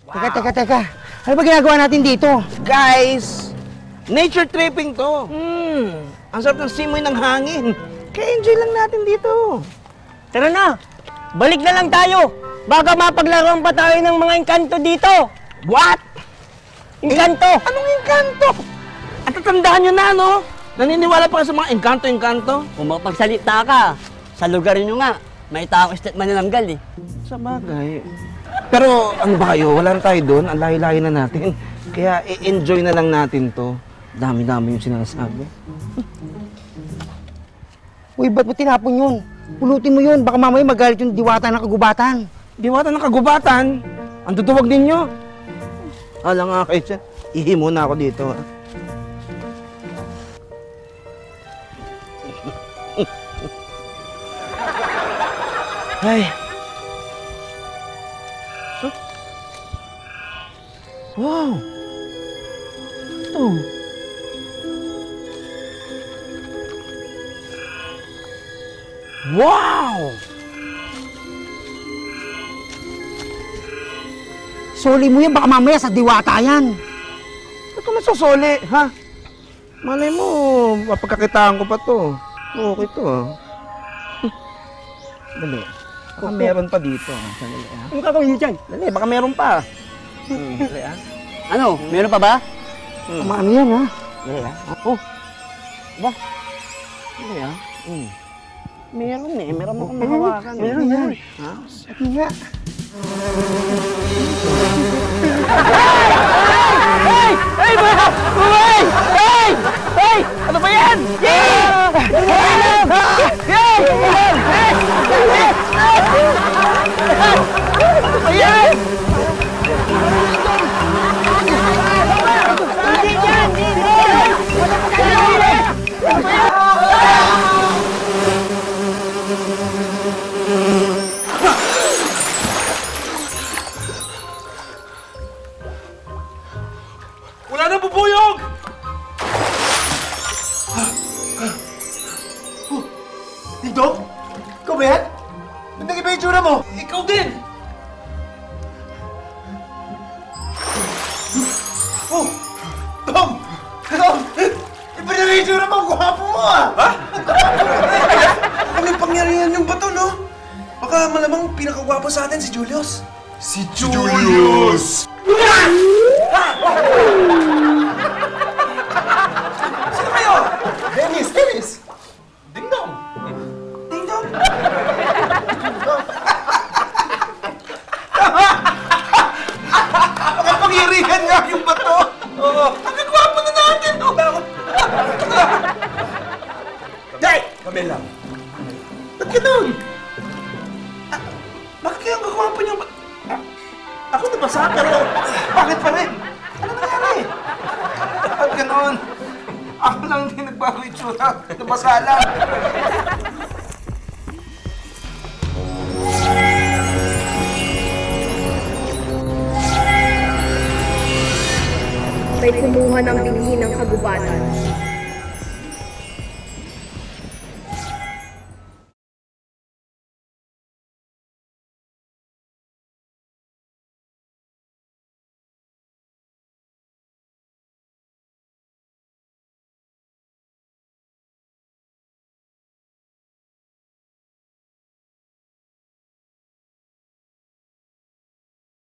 Teka. Ano ba ginagawa natin dito? Guys, nature tripping to. Ang sarap ng simoy ng hangin. Kaya enjoy lang natin dito. Tara na! Balik na lang tayo! Baka mapaglaruan pa tayo ng mga engkanto dito! What? Engkanto! Anong engkanto? At tatandaan nyo na, no? Naniniwala pa ka sa mga engkanto-engkanto? Kung makapagsalita ka, sa lugar nyo nga, may tao estate manananggal eh. Sa bagay. Pero ano ba kayo? Wala na tayo doon. Ang layo-layo na natin. Kaya i-enjoy na lang natin to. Dami-dami yung sinasabi. Uy, ba't mo tinapon yun? Pulutin mo yun. Baka mamaya magalit yung diwata ng kagubatan. Diwata ng kagubatan. Ang tutuwag ninyo. Alam nga kayo siya. Ihi muna ako dito. Ha? Ay. Huh? Wow. Ito. Wow! Soli mo yan. Baka mamaya sa diwata yan. Ba't ko masusuli, ha? Malay mo, mapagkakitaan ko pa to. Okay to, ha? Dali. Baka meron pa dito. Dali, ha? Ano ka gawin dyan? Dali, baka meron pa. Dali, ha? Ano? Meron pa ba? Ano yan, ha? Dali, ha? Oh, Ba? Dali, ha? Meron eh. Meron mo kang mahawakan. Meron yan. Ha? Sabi nga. Hey! Hey! Hey! Hey! Hey! Ano ba yan? Yay! Yay! Ano ba yan? Wala na bubuyog! Dingdong? Ikaw ba yan? Ba't nag-iba yung tsura mo? Ikaw din! Oh! Tom! Tom! Iba na yung tsura mo! Ang gwapo mo ah! Ha? Ano yung pangyarihan yung bato, no? Baka malamang pinakagwapo sa atin si Julius. Si Julius! Sino kayo? Dennis! Dingdong! Dingdong? Makapangyarihan nga yung bato! Oo! Ang gagwapo na natin! Day! Kami lang. Ba't ganun? Bakit kaya ang gagwapo niyo? Ako nabasa pero bakit pa rin? Ano nangyari? Ba't ganun? Ako lang din nagbago yung tsura. Nabasa lang. May kumuha ng binhi ng kagubatan.